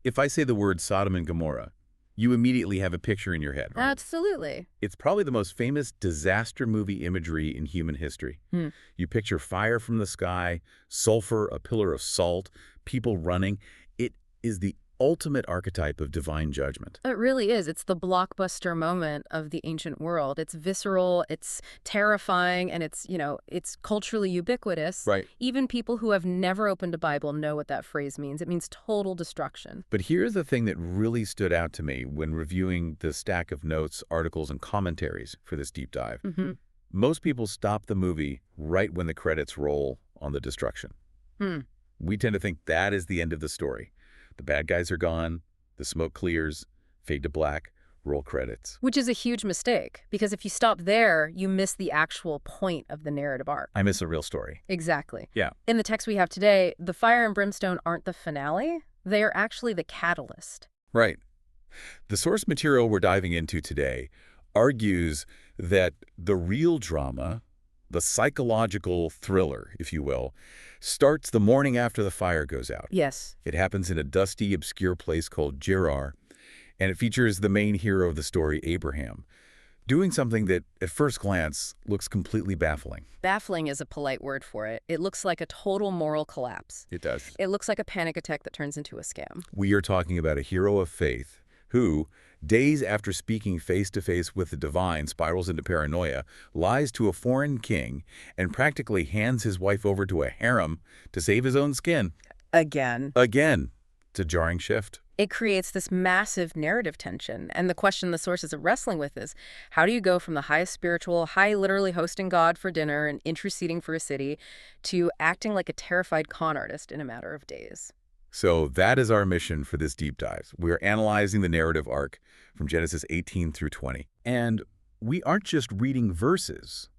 If I say the word Sodom and Gomorrah, you immediately have a picture in your head, right? Absolutely. It's probably the most famous disaster movie imagery in human history. You picture fire from the sky, sulfur, a pillar of salt, people running. It is the ultimate archetype of divine judgment. It really is. It's the blockbuster moment of the ancient world. It's visceral, it's terrifying, and it's culturally ubiquitous. Right. Even people who have never opened a Bible know what that phrase means. It means total destruction. But here's the thing that really stood out to me when reviewing the stack of notes, articles, and commentaries for this deep dive. Most people stop the movie right when the credits roll on the destruction. We tend to think that is the end of the story. The bad guys are gone, the smoke clears, fade to black, roll credits. Which is a huge mistake, because if you stop there, you miss the actual point of the narrative arc. I miss a real story. Exactly. Yeah. In the text we have today, the fire and brimstone aren't the finale. They are actually the catalyst. Right. The source material we're diving into today argues that the real drama, the psychological thriller, if you will, starts the morning after the fire goes out. Yes. It happens in a dusty, obscure place called Gerar, and it features the main hero of the story, Abraham, doing something that, at first glance, looks completely baffling. Baffling is a polite word for it. It looks like a total moral collapse. It does. It looks like a panic attack that turns into a scam. We are talking about a hero of faith who, days after speaking face-to-face with the divine, spirals into paranoia, lies to a foreign king, and practically hands his wife over to a harem to save his own skin. Again. Again. It's a jarring shift. It creates this massive narrative tension. And the question the sources are wrestling with is, how do you go from the highest spiritual, literally hosting God for dinner and interceding for a city, to acting like a terrified con artist in a matter of days? So that is our mission for this deep dive. We're analyzing the narrative arc from Genesis 18 through 20. And we aren't just reading verses.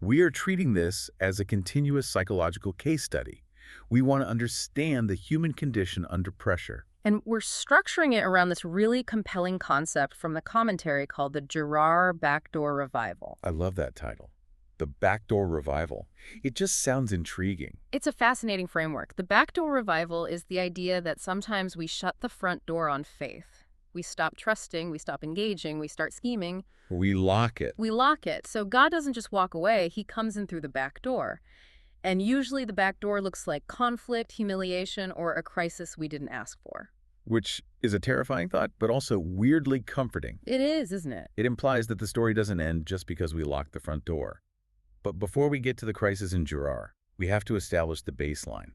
We are treating this as a continuous psychological case study. We want to understand the human condition under pressure. And we're structuring it around this really compelling concept from the commentary called the Gerar BackDoor Revival. I love that title. The backdoor revival. It just sounds intriguing. It's a fascinating framework. The backdoor revival is the idea that sometimes we shut the front door on faith. We stop trusting, we stop engaging, we start scheming. We lock it. We lock it. So God doesn't just walk away, he comes in through the back door. And usually the back door looks like conflict, humiliation, or a crisis we didn't ask for. Which is a terrifying thought, but also weirdly comforting. It is, isn't it? It implies that the story doesn't end just because we lock the front door. But before we get to the crisis in Gerar, we have to establish the baseline.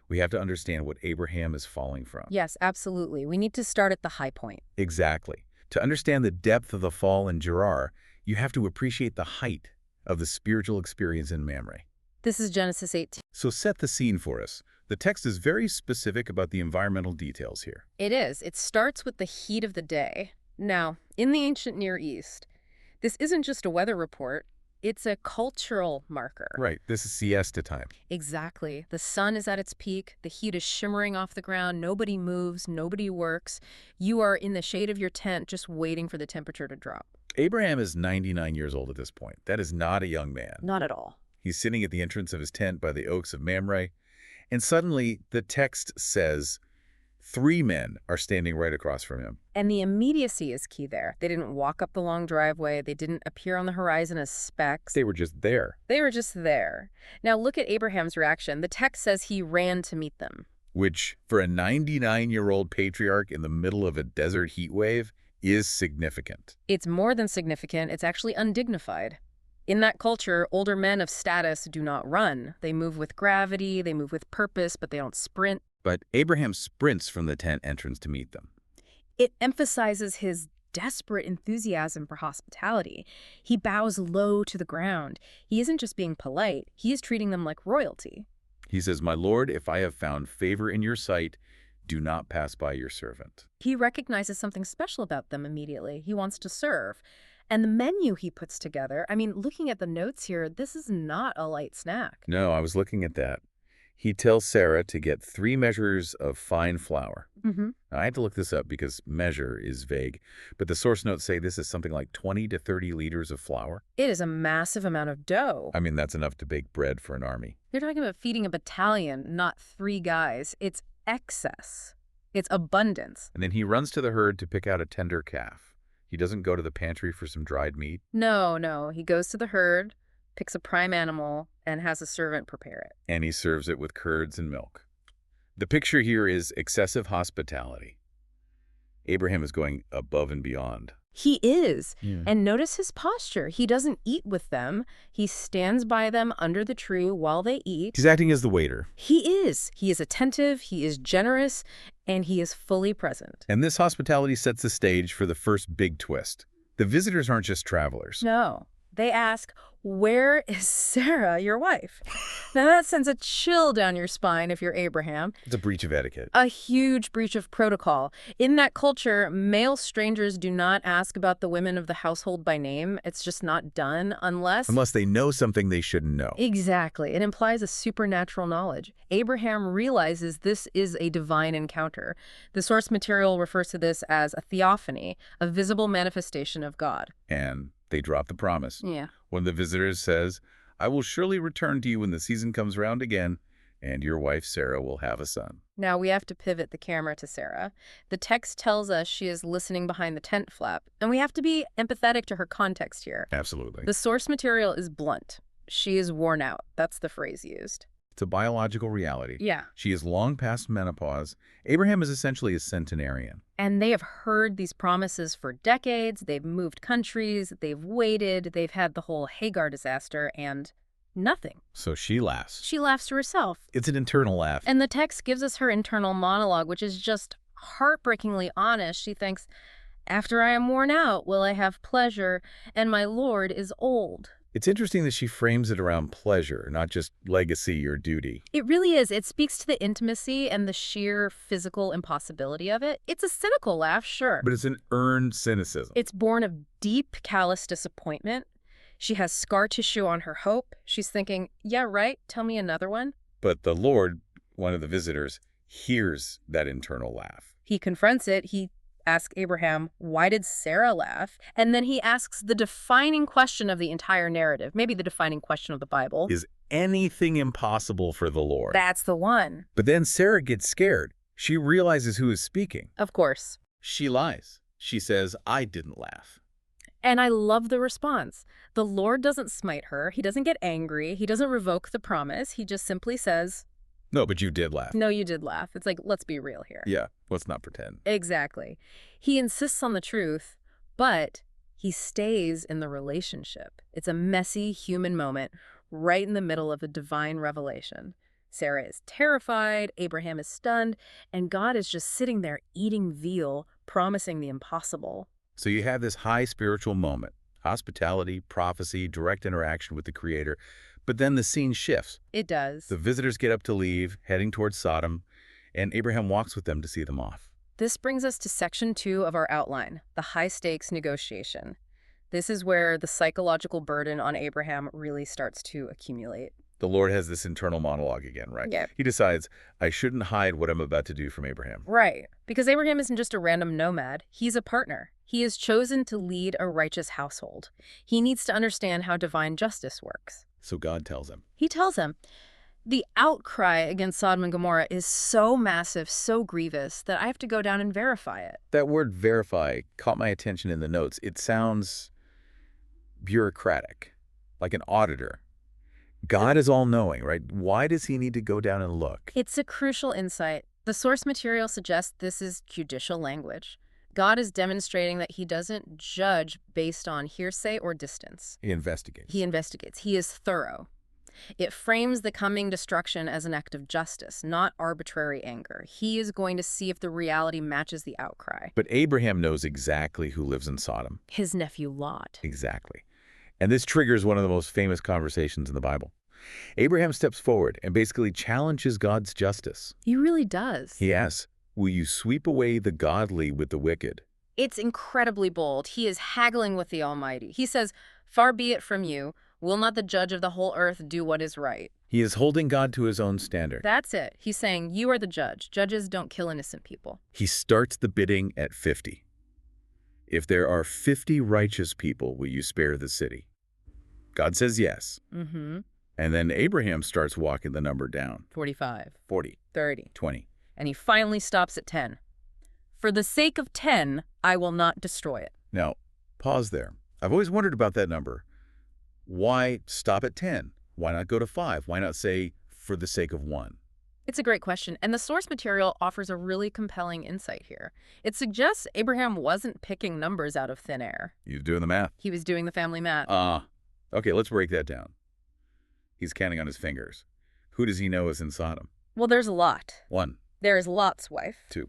We have to understand what Abraham is falling from. Yes, absolutely. We need to start at the high point. Exactly. To understand the depth of the fall in Gerar, you have to appreciate the height of the spiritual experience in Mamre. This is Genesis 18. So set the scene for us. The text is very specific about the environmental details here. It is. It starts with the heat of the day. Now, in the ancient Near East, this isn't just a weather report. It's a cultural marker. Right. This is siesta time. Exactly. The sun is at its peak. The heat is shimmering off the ground. Nobody moves. Nobody works. You are in the shade of your tent just waiting for the temperature to drop. Abraham is 99 years old at this point. That is not a young man. Not at all. He's sitting at the entrance of his tent by the oaks of Mamre, and suddenly the text says 3 men are standing right across from him. And the immediacy is key there. They didn't walk up the long driveway. They didn't appear on the horizon as specks. They were just there. They were just there. Now look at Abraham's reaction. The text says he ran to meet them. Which, for a 99-year-old patriarch in the middle of a desert heat wave, is significant. It's more than significant. It's actually undignified. In that culture, older men of status do not run. They move with gravity, they move with purpose, but they don't sprint. But Abraham sprints from the tent entrance to meet them. It emphasizes his desperate enthusiasm for hospitality. He bows low to the ground. He isn't just being polite, he is treating them like royalty. He says, "My Lord, if I have found favor in your sight, do not pass by your servant." He recognizes something special about them immediately. He wants to serve. And the menu he puts together, I mean, looking at the notes here, this is not a light snack. No, I was looking at that. He tells Sarah to get 3 measures of fine flour. Now, I had to look this up because measure is vague, but the source notes say this is something like 20 to 30 liters of flour. It is a massive amount of dough. I mean, that's enough to bake bread for an army. You're talking about feeding a battalion, not 3 guys. It's excess. It's abundance. And then he runs to the herd to pick out a tender calf. He doesn't go to the pantry for some dried meat. No. He goes to the herd, picks a prime animal, and has a servant prepare it. And he serves it with curds and milk. The picture here is excessive hospitality. Abraham is going above and beyond. He is. Yeah. And notice his posture. He doesn't eat with them. He stands by them under the tree while they eat. He's acting as the waiter. He is. He is attentive, he is generous, and he is fully present. And this hospitality sets the stage for the first big twist. The visitors aren't just travelers. No. They ask, "Where is Sarah, your wife?" Now that sends a chill down your spine if you're Abraham. It's a breach of etiquette. A huge breach of protocol. In that culture, male strangers do not ask about the women of the household by name. It's just not done unless They know something they shouldn't know. Exactly. It implies a supernatural knowledge. Abraham realizes this is a divine encounter. The source material refers to this as a theophany, a visible manifestation of God. And they drop the promise. Yeah. One of the visitors says, "I will surely return to you when the season comes round again, and your wife Sarah will have a son." Now we have to pivot the camera to Sarah. The text tells us she is listening behind the tent flap, and we have to be empathetic to her context here. Absolutely. The source material is blunt. She is worn out. That's the phrase used. It's a biological reality. Yeah. She is long past menopause. Abraham is essentially a centenarian. And they have heard these promises for decades. They've moved countries. They've waited. They've had the whole Hagar disaster and nothing. So she laughs. She laughs to herself. It's an internal laugh. And the text gives us her internal monologue, which is just heartbreakingly honest. She thinks, "After I am worn out, will I have pleasure, and my Lord is old." It's interesting that she frames it around pleasure, not just legacy or duty. It really is. It speaks to the intimacy and the sheer physical impossibility of it. It's a cynical laugh, sure. But it's an earned cynicism. It's born of deep, callous disappointment. She has scar tissue on her hope. She's thinking, "Yeah, right, tell me another one." But the Lord, one of the visitors, hears that internal laugh. He confronts it. He asks Abraham, "Why did Sarah laugh?" And then he asks the defining question of the entire narrative, maybe the defining question of the Bible. Is anything impossible for the Lord? That's the one. But then Sarah gets scared. She realizes who is speaking. Of course. She lies. She says, "I didn't laugh." And I love the response. The Lord doesn't smite her. He doesn't get angry. He doesn't revoke the promise. He just simply says, "No, but you did laugh." "No, you did laugh." It's like, let's be real here. Yeah, let's not pretend. Exactly. He insists on the truth, but he stays in the relationship. It's a messy human moment right in the middle of a divine revelation. Sarah is terrified, Abraham is stunned, and God is just sitting there eating veal, promising the impossible. So you have this high spiritual moment, hospitality, prophecy, direct interaction with the Creator, but then the scene shifts. It does. The visitors get up to leave, heading towards Sodom, and Abraham walks with them to see them off. This brings us to section 2 of our outline, the high-stakes negotiation. This is where the psychological burden on Abraham really starts to accumulate. The Lord has this internal monologue again, right? Yeah. He decides, I shouldn't hide what I'm about to do from Abraham. Right. Because Abraham isn't just a random nomad. He's a partner. He is chosen to lead a righteous household. He needs to understand how divine justice works. So God tells him. He tells him, the outcry against Sodom and Gomorrah is so massive, so grievous, that I have to go down and verify it. That word verify caught my attention in the notes. It sounds bureaucratic, like an auditor. God is all-knowing, right? Why does he need to go down and look? It's a crucial insight. The source material suggests this is judicial language. God is demonstrating that he doesn't judge based on hearsay or distance. He investigates. He investigates. He is thorough. It frames the coming destruction as an act of justice, not arbitrary anger. He is going to see if the reality matches the outcry. But Abraham knows exactly who lives in Sodom. His nephew Lot. Exactly. And this triggers one of the most famous conversations in the Bible. Abraham steps forward and basically challenges God's justice. He really does. He asks, will you sweep away the godly with the wicked? It's incredibly bold. He is haggling with the Almighty. He says, far be it from you. Will not the judge of the whole earth do what is right? He is holding God to his own standard. That's it. He's saying, you are the judge. Judges don't kill innocent people. He starts the bidding at 50. If there are 50 righteous people, will you spare the city? God says yes. Mm-hmm. And then Abraham starts walking the number down. 45. 40. 30. 20. And he finally stops at 10. For the sake of 10, I will not destroy it. Now, pause there. I've always wondered about that number. Why stop at 10? Why not go to 5? Why not say, for the sake of 1? It's a great question, and the source material offers a really compelling insight here. It suggests Abraham wasn't picking numbers out of thin air. He's doing the math. He was doing the family math. Okay, let's break that down. He's counting on his fingers. Who does he know is in Sodom? Well, there's Lot. 1. There is Lot's wife. 2.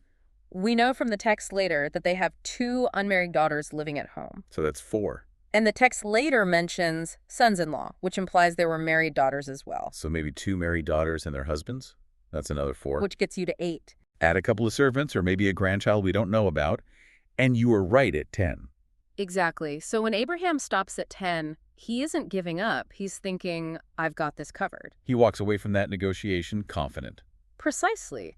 We know from the text later that they have 2 unmarried daughters living at home. So that's 4. And the text later mentions sons-in-law, which implies there were married daughters as well. So maybe 2 married daughters and their husbands? That's another 4. Which gets you to 8. Add a couple of servants or maybe a grandchild we don't know about, and you are right at 10. Exactly. So when Abraham stops at 10, he isn't giving up. He's thinking, I've got this covered. He walks away from that negotiation confident. Precisely.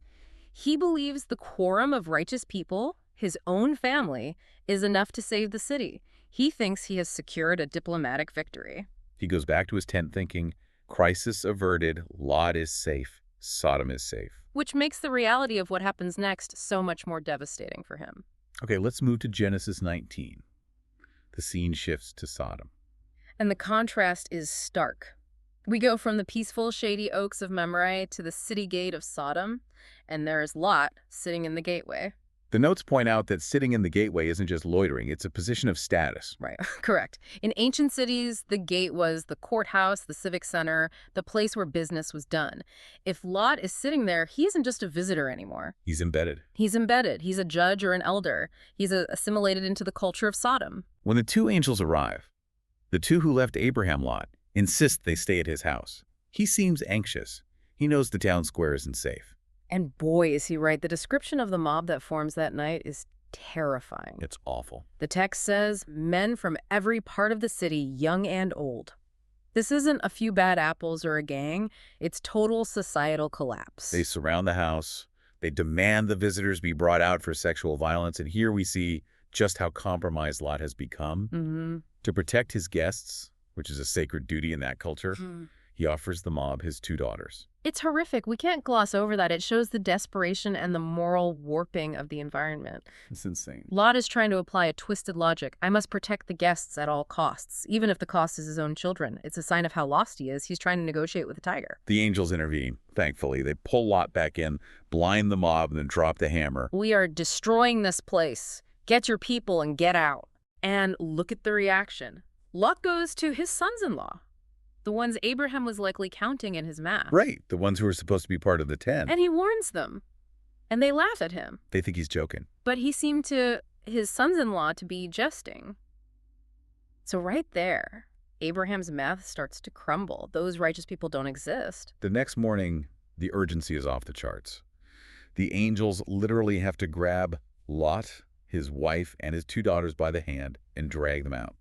He believes the quorum of righteous people, his own family, is enough to save the city. He thinks he has secured a diplomatic victory. He goes back to his tent thinking, crisis averted, Lot is safe, Sodom is safe. Which makes the reality of what happens next so much more devastating for him. Okay, let's move to Genesis 19. The scene shifts to Sodom. And the contrast is stark. We go from the peaceful, shady oaks of Mamre to the city gate of Sodom, and there is Lot sitting in the gateway. The notes point out that sitting in the gateway isn't just loitering, it's a position of status. Right, correct. In ancient cities, the gate was the courthouse, the civic center, the place where business was done. If Lot is sitting there, he isn't just a visitor anymore. He's embedded. He's embedded. He's a judge or an elder. He's assimilated into the culture of Sodom. When the 2 angels arrive, the 2 who left Abraham Lot insist they stay at his house. He seems anxious. He knows the town square isn't safe. And boy, is he right. The description of the mob that forms that night is terrifying. It's awful. The text says, men from every part of the city, young and old. This isn't a few bad apples or a gang. It's total societal collapse. They surround the house. They demand the visitors be brought out for sexual violence. And here we see just how compromised Lot has become. To protect his guests, which is a sacred duty in that culture, he offers the mob his 2 daughters. It's horrific. We can't gloss over that. It shows the desperation and the moral warping of the environment. It's insane. Lot is trying to apply a twisted logic. I must protect the guests at all costs, even if the cost is his own children. It's a sign of how lost he is. He's trying to negotiate with the tiger. The angels intervene, thankfully. They pull Lot back in, blind the mob, and then drop the hammer. We are destroying this place. Get your people and get out. And look at the reaction. Lot goes to his sons-in-law, the ones Abraham was likely counting in his math. Right, the ones who are supposed to be part of the 10. And he warns them. And they laugh at him. They think he's joking. But he seemed to his sons-in-law to be jesting. So right there, Abraham's math starts to crumble. Those righteous people don't exist. The next morning, the urgency is off the charts. The angels literally have to grab Lot, his wife, and his 2 daughters by the hand and drag them out.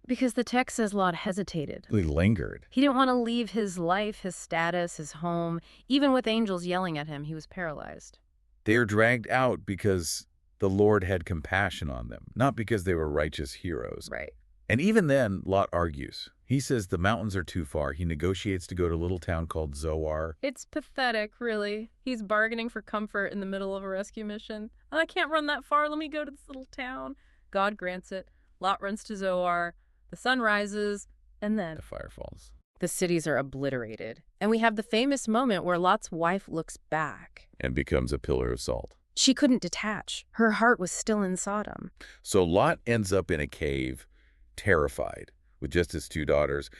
Because the text says Lot hesitated. He lingered. He didn't want to leave his life, his status, his home. Even with angels yelling at him, he was paralyzed. They are dragged out because the Lord had compassion on them, not because they were righteous heroes. Right. And even then, Lot argues. He says the mountains are too far. He negotiates to go to a little town called Zoar. It's pathetic, really. He's bargaining for comfort in the middle of a rescue mission. I can't run that far. Let me go to this little town. God grants it. Lot runs to Zoar. The sun rises, and then The fire falls. the cities are obliterated. And we have the famous moment where Lot's wife looks back. And becomes a pillar of salt. She couldn't detach. Her heart was still in Sodom. So Lot ends up in a cave, terrified, with just his 2 daughters.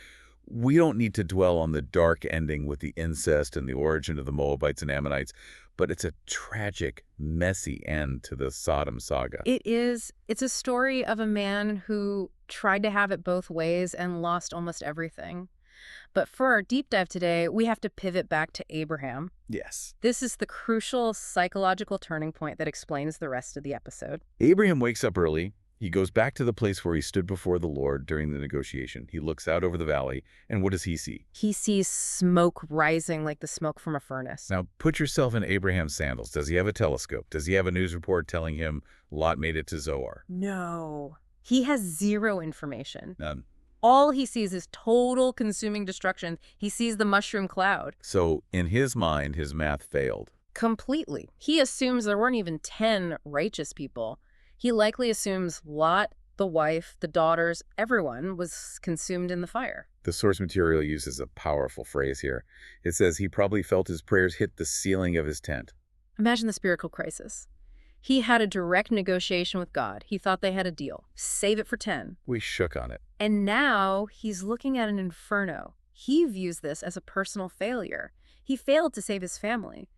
We don't need to dwell on the dark ending with the incest and the origin of the Moabites and Ammonites, but it's a tragic, messy end to the Sodom saga. It is. It's a story of a man who tried to have it both ways and lost almost everything. But for our deep dive today, we have to pivot back to Abraham. Yes. This is the crucial psychological turning point that explains the rest of the episode. Abraham wakes up early. He goes back to the place where he stood before the Lord during the negotiation. He looks out over the valley, and what does he see? He sees smoke rising like the smoke from a furnace. Now, put yourself in Abraham's sandals. Does he have a telescope? Does he have a news report telling him Lot made it to Zoar? No. He has zero information. None. All he sees is total consuming destruction. He sees the mushroom cloud. So, in his mind, his math failed. Completely. He assumes there weren't even 10 righteous people. He likely assumes Lot, the wife, the daughters, everyone was consumed in the fire. The source material uses a powerful phrase here. It says he probably felt his prayers hit the ceiling of his tent. Imagine the spiritual crisis. He had a direct negotiation with God. He thought they had a deal. Save it for 10. We shook on it. And now he's looking at an inferno. He views this as a personal failure. He failed to save his family.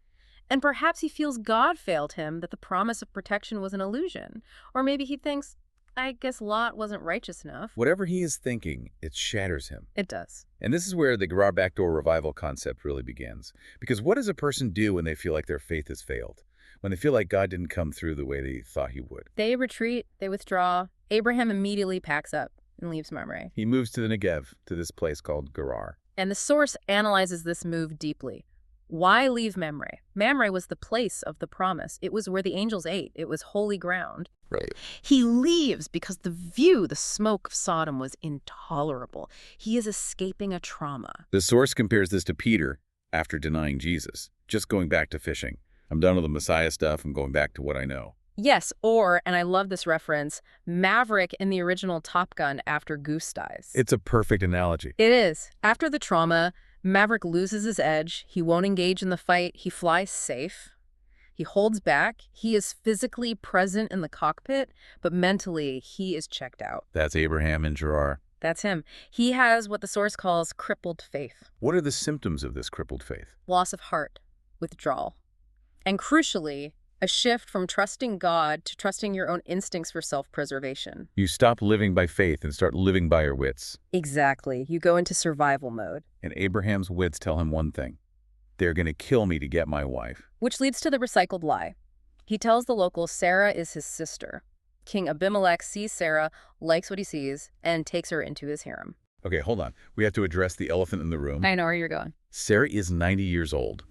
And perhaps he feels God failed him, that the promise of protection was an illusion. Or maybe he thinks, I guess Lot wasn't righteous enough. Whatever he is thinking, it shatters him. It does. And this is where the Gerar backdoor revival concept really begins. Because what does a person do when they feel like their faith has failed? When they feel like God didn't come through the way they thought he would? They retreat, they withdraw. Abraham immediately packs up and leaves Mamre. He moves to the Negev, to this place called Gerar. And the source analyzes this move deeply. Why leave Mamre? Mamre was the place of the promise. It was where the angels ate. It was holy ground. Right. He leaves because the view, the smoke of Sodom was intolerable. He is escaping a trauma. The source compares this to Peter after denying Jesus, just going back to fishing. I'm done with the Messiah stuff. I'm going back to what I know. Yes, or, and I love this reference, Maverick in the original Top Gun after Goose dies. It's a perfect analogy. It is. After the trauma, Maverick loses his edge. He won't engage in the fight. He flies safe. He holds back. He is physically present in the cockpit, but mentally he is checked out. That's Abraham and Gerar. That's him. He has what the source calls crippled faith. What are the symptoms of this crippled faith? Loss of heart, withdrawal. And crucially, a shift from trusting God to trusting your own instincts for self-preservation. You stop living by faith and start living by your wits. Exactly. You go into survival mode. And Abraham's wits tell him one thing. They're going to kill me to get my wife. Which leads to the recycled lie. He tells the locals Sarah is his sister. King Abimelech sees Sarah, likes what he sees, and takes her into his harem. Okay, hold on. We have to address the elephant in the room. I know where you're going. Sarah is 90 years old.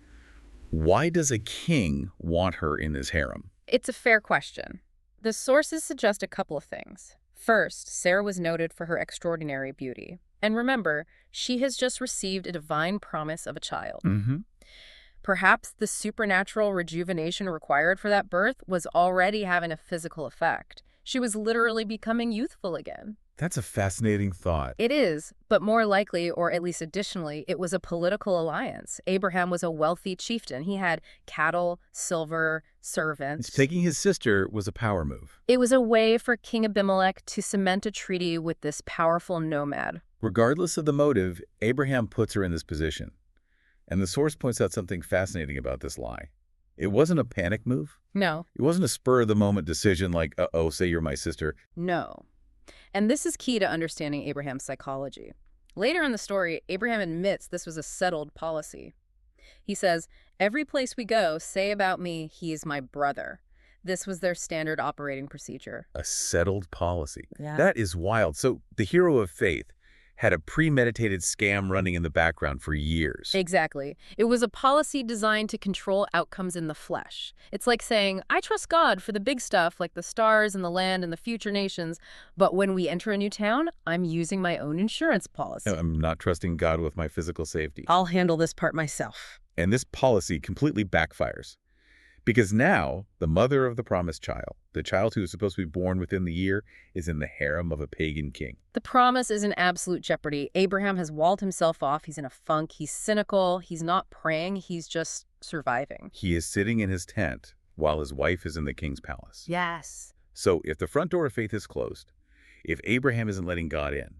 Why does a king want her in his harem? It's a fair question. The sources suggest a couple of things. First, Sarah was noted for her extraordinary beauty. And remember, she has just received a divine promise of a child. Perhaps the supernatural rejuvenation required for that birth was already having a physical effect. She was literally becoming youthful again. That's a fascinating thought. It is, but more likely, or at least additionally, it was a political alliance. Abraham was a wealthy chieftain. He had cattle, silver, servants. Taking his sister was a power move. It was a way for King Abimelech to cement a treaty with this powerful nomad. Regardless of the motive, Abraham puts her in this position. And the source points out something fascinating about this lie. It wasn't a panic move. No. It wasn't a spur-of-the-moment decision like, uh-oh, say you're my sister. No. And this is key to understanding Abraham's psychology. Later in the story, Abraham admits this was a settled policy. He says, every place we go, say about me, he is my brother. This was their standard operating procedure. A settled policy. Yeah. That is wild. So the hero of faith had a premeditated scam running in the background for years. Exactly. It was a policy designed to control outcomes in the flesh. It's like saying, I trust God for the big stuff like the stars and the land and the future nations, but when we enter a new town, I'm using my own insurance policy. No, I'm not trusting God with my physical safety. I'll handle this part myself. And this policy completely backfires. Because now, the mother of the promised child, the child who is supposed to be born within the year, is in the harem of a pagan king. The promise is in absolute jeopardy. Abraham has walled himself off. He's in a funk. He's cynical. He's not praying. He's just surviving. He is sitting in his tent while his wife is in the king's palace. Yes. So if the front door of faith is closed, if Abraham isn't letting God in,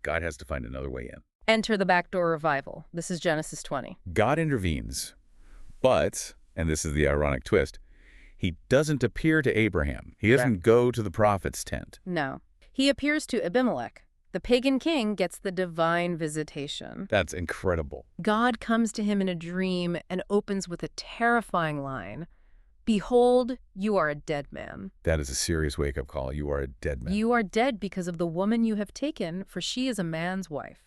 God has to find another way in. Enter the backdoor revival. This is Genesis 20. God intervenes, but, and this is the ironic twist, he doesn't appear to Abraham. He doesn't go to the prophet's tent. No. He appears to Abimelech. The pagan king gets the divine visitation. That's incredible. God comes to him in a dream and opens with a terrifying line. Behold, you are a dead man. That is a serious wake-up call. You are a dead man. You are dead because of the woman you have taken, for she is a man's wife.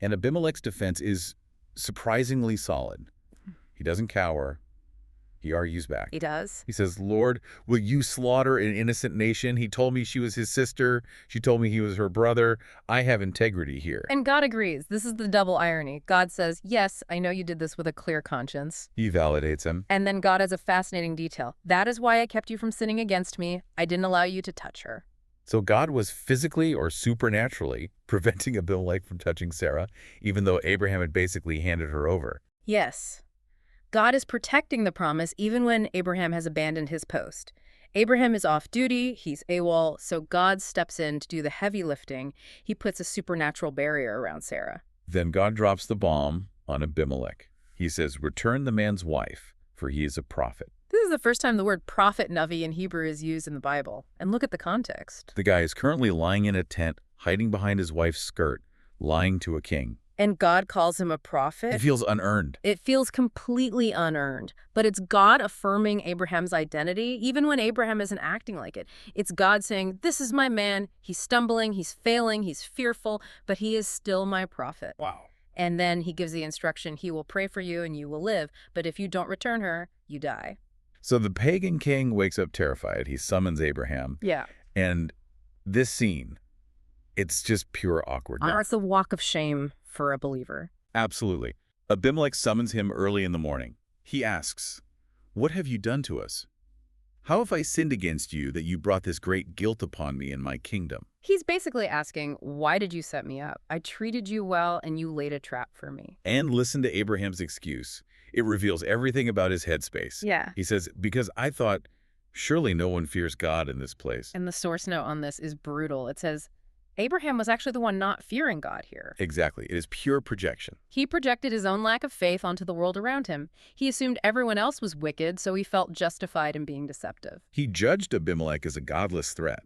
And Abimelech's defense is surprisingly solid. He doesn't cower. He argues back. He does. He says, Lord, will you slaughter an innocent nation? He told me she was his sister. She told me he was her brother. I have integrity here. And God agrees. This is the double irony. God says, yes, I know you did this with a clear conscience. He validates him. And then God has a fascinating detail. That is why I kept you from sinning against me. I didn't allow you to touch her. So God was physically or supernaturally preventing Abimelech from touching Sarah, even though Abraham had basically handed her over. Yes. God is protecting the promise even when Abraham has abandoned his post. Abraham is off duty, he's AWOL, so God steps in to do the heavy lifting. He puts a supernatural barrier around Sarah. Then God drops the bomb on Abimelech. He says, return the man's wife, for he is a prophet. This is the first time the word prophet, Navi in Hebrew is used in the Bible. And look at the context. The guy is currently lying in a tent, hiding behind his wife's skirt, lying to a king. And God calls him a prophet? It feels unearned. It feels completely unearned. But it's God affirming Abraham's identity, even when Abraham isn't acting like it. It's God saying, this is my man. He's stumbling, he's failing, he's fearful, but he is still my prophet. Wow. And then he gives the instruction, he will pray for you and you will live. But if you don't return her, you die. So the pagan king wakes up terrified. He summons Abraham. Yeah. And this scene, it's just pure awkwardness. It's a walk of shame for a believer. Absolutely. Abimelech summons him early in the morning. He asks, what have you done to us? How have I sinned against you that you brought this great guilt upon me in my kingdom? He's basically asking, why did you set me up? I treated you well and you laid a trap for me. And listen to Abraham's excuse. It reveals everything about his headspace. Yeah. He says, because I thought, surely no one fears God in this place. And the source note on this is brutal. It says, Abraham was actually the one not fearing God here. Exactly. It is pure projection. He projected his own lack of faith onto the world around him. He assumed everyone else was wicked, so he felt justified in being deceptive. He judged Abimelech as a godless threat.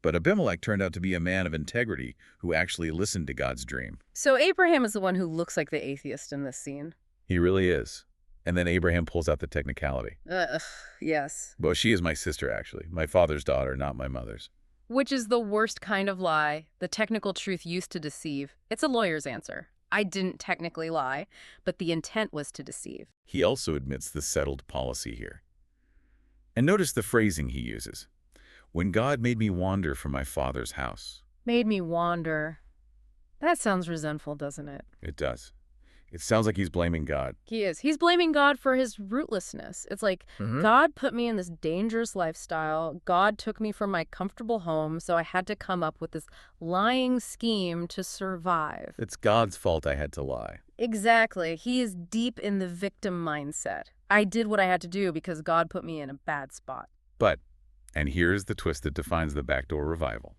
But Abimelech turned out to be a man of integrity who actually listened to God's dream. So Abraham is the one who looks like the atheist in this scene. He really is. And then Abraham pulls out the technicality. Yes. Well, she is my sister, actually. My father's daughter, not my mother's. Which is the worst kind of lie, the technical truth used to deceive. It's a lawyer's answer. I didn't technically lie, but the intent was to deceive. He also admits the settled policy here. And notice the phrasing he uses. When God made me wander from my father's house. Made me wander. That sounds resentful, doesn't it? It does. It sounds like he's blaming God. He is. He's blaming God for his rootlessness. It's like, God put me in this dangerous lifestyle. God took me from my comfortable home, so I had to come up with this lying scheme to survive. It's God's fault I had to lie. Exactly. He is deep in the victim mindset. I did what I had to do because God put me in a bad spot. But, and here's the twist that defines the backdoor revival.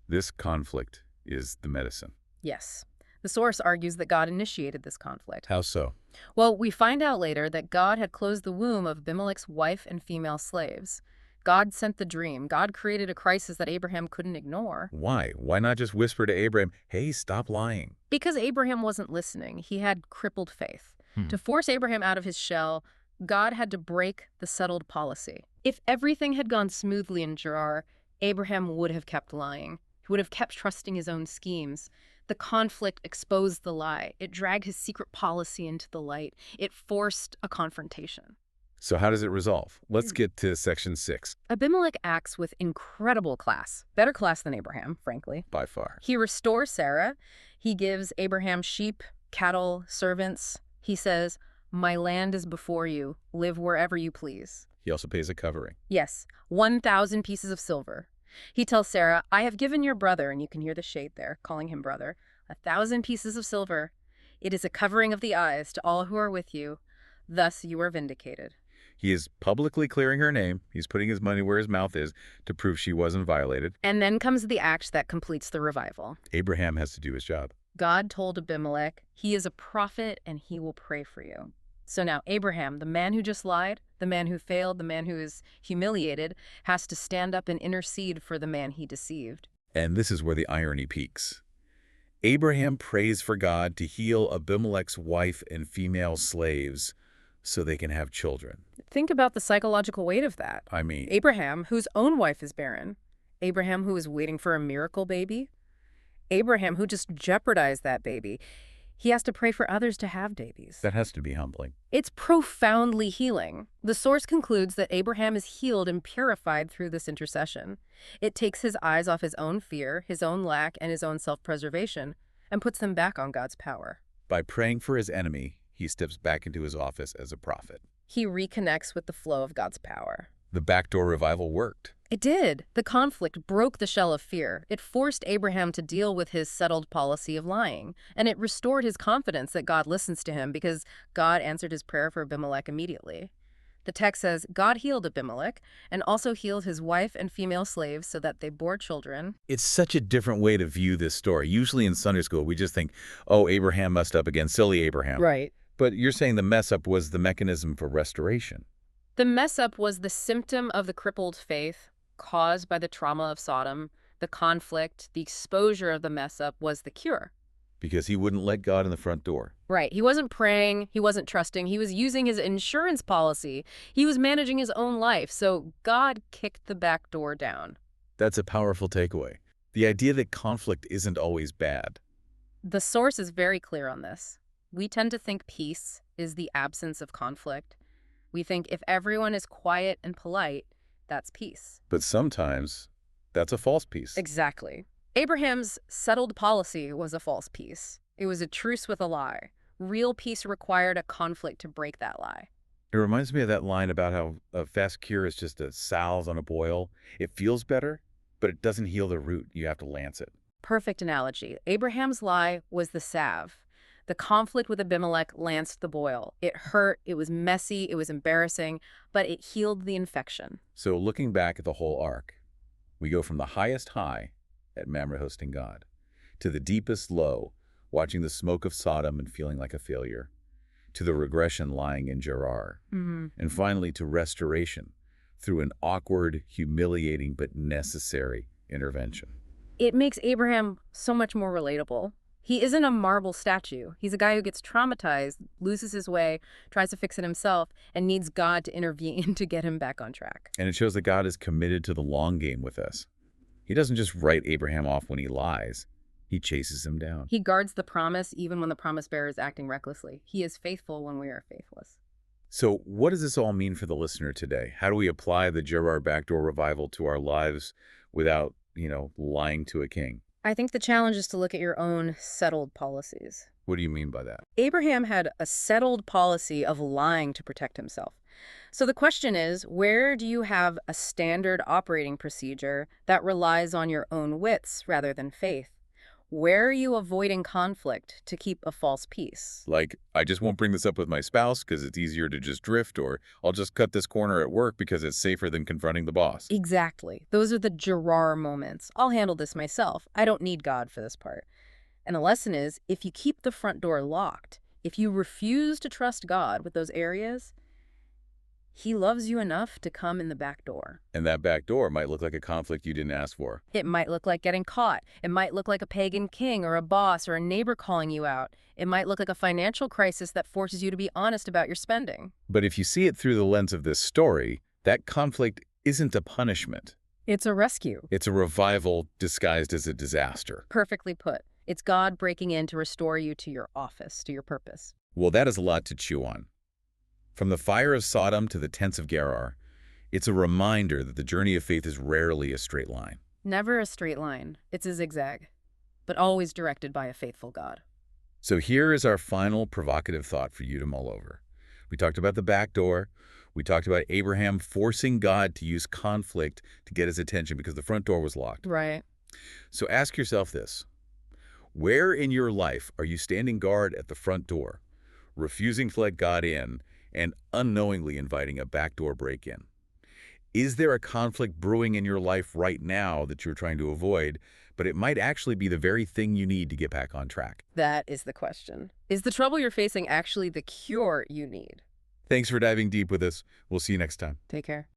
This conflict is the medicine. Yes. The source argues that God initiated this conflict. How so? Well, we find out later that God had closed the womb of Abimelech's wife and female slaves. God sent the dream. God created a crisis that Abraham couldn't ignore. Why? Why not just whisper to Abraham, hey, stop lying? Because Abraham wasn't listening. He had crippled faith. To force Abraham out of his shell, God had to break the settled policy. If everything had gone smoothly in Gerar, Abraham would have kept lying. He would have kept trusting his own schemes. The conflict exposed the lie. It dragged his secret policy into the light. It forced a confrontation. So how does it resolve? Let's get to section 6. Abimelech acts with incredible class. Better class than Abraham, frankly. By far. He restores Sarah. He gives Abraham sheep, cattle, servants. He says, my land is before you. Live wherever you please. He also pays a covering. Yes, 1,000 pieces of silver. He tells Sarah, I have given your brother, and you can hear the shade there, calling him brother, 1,000 pieces of silver. It is a covering of the eyes to all who are with you. Thus you are vindicated. He is publicly clearing her name. He's putting his money where his mouth is to prove she wasn't violated. And then comes the act that completes the revival. Abraham has to do his job. God told Abimelech, he is a prophet and he will pray for you. So now Abraham, the man who just lied, the man who failed, the man who is humiliated, has to stand up and intercede for the man he deceived. And this is where the irony peaks. Abraham prays for God to heal Abimelech's wife and female slaves so they can have children. Think about the psychological weight of that. I mean, Abraham, whose own wife is barren. Abraham, who is waiting for a miracle baby. Abraham, who just jeopardized that baby. He has to pray for others to have babies. That has to be humbling. It's profoundly healing. The source concludes that Abraham is healed and purified through this intercession. It takes his eyes off his own fear, his own lack, and his own self-preservation, and puts them back on God's power. By praying for his enemy, he steps back into his office as a prophet. He reconnects with the flow of God's power. The backdoor revival worked. It did. The conflict broke the shell of fear. It forced Abraham to deal with his settled policy of lying, and it restored his confidence that God listens to him because God answered his prayer for Abimelech immediately. The text says, God healed Abimelech and also healed his wife and female slaves so that they bore children. It's such a different way to view this story. Usually in Sunday school, we just think, oh, Abraham messed up again, silly Abraham. Right. But you're saying the mess up was the mechanism for restoration. The mess up was the symptom of the crippled faith caused by the trauma of Sodom. The conflict, the exposure of the mess up was the cure. Because he wouldn't let God in the front door. Right. He wasn't praying. He wasn't trusting. He was using his insurance policy. He was managing his own life. So God kicked the back door down. That's a powerful takeaway. The idea that conflict isn't always bad. The source is very clear on this. We tend to think peace is the absence of conflict. We think if everyone is quiet and polite, that's peace. But sometimes that's a false peace. Exactly. Abraham's settled policy was a false peace. It was a truce with a lie. Real peace required a conflict to break that lie. It reminds me of that line about how a fast cure is just a salve on a boil. It feels better, but it doesn't heal the root. You have to lance it. Perfect analogy. Abraham's lie was the salve. The conflict with Abimelech lanced the boil. It hurt, it was messy, it was embarrassing, but it healed the infection. So looking back at the whole arc, we go from the highest high at Mamre hosting God to the deepest low, watching the smoke of Sodom and feeling like a failure, to the regression lying in Gerar, and finally to restoration through an awkward, humiliating, but necessary intervention. It makes Abraham so much more relatable. He isn't a marble statue. He's a guy who gets traumatized, loses his way, tries to fix it himself, and needs God to intervene to get him back on track. And it shows that God is committed to the long game with us. He doesn't just write Abraham off when he lies. He chases him down. He guards the promise even when the promise bearer is acting recklessly. He is faithful when we are faithless. So what does this all mean for the listener today? How do we apply the Gerar backdoor revival to our lives without, lying to a king? I think the challenge is to look at your own settled policies. What do you mean by that? Abraham had a settled policy of lying to protect himself. So the question is, where do you have a standard operating procedure that relies on your own wits rather than faith? Where are you avoiding conflict to keep a false peace? Like, I just won't bring this up with my spouse because it's easier to just drift, or I'll just cut this corner at work because it's safer than confronting the boss. Exactly. Those are the Gerar moments. I'll handle this myself. I don't need God for this part. And the lesson is, if you keep the front door locked, if you refuse to trust God with those areas, He loves you enough to come in the back door. And that back door might look like a conflict you didn't ask for. It might look like getting caught. It might look like a pagan king or a boss or a neighbor calling you out. It might look like a financial crisis that forces you to be honest about your spending. But if you see it through the lens of this story, that conflict isn't a punishment. It's a rescue. It's a revival disguised as a disaster. Perfectly put. It's God breaking in to restore you to your office, to your purpose. Well, that is a lot to chew on. From the fire of Sodom to the tents of Gerar, it's a reminder that the journey of faith is rarely a straight line. Never a straight line. It's a zigzag, but always directed by a faithful God. So here is our final provocative thought for you to mull over. We talked about the back door. We talked about Abraham forcing God to use conflict to get his attention because the front door was locked. Right. So ask yourself this. Where in your life are you standing guard at the front door, refusing to let God in, and unknowingly inviting a backdoor break-in? Is there a conflict brewing in your life right now that you're trying to avoid, but it might actually be the very thing you need to get back on track? That is the question. Is the trouble you're facing actually the cure you need? Thanks for diving deep with us. We'll see you next time. Take care.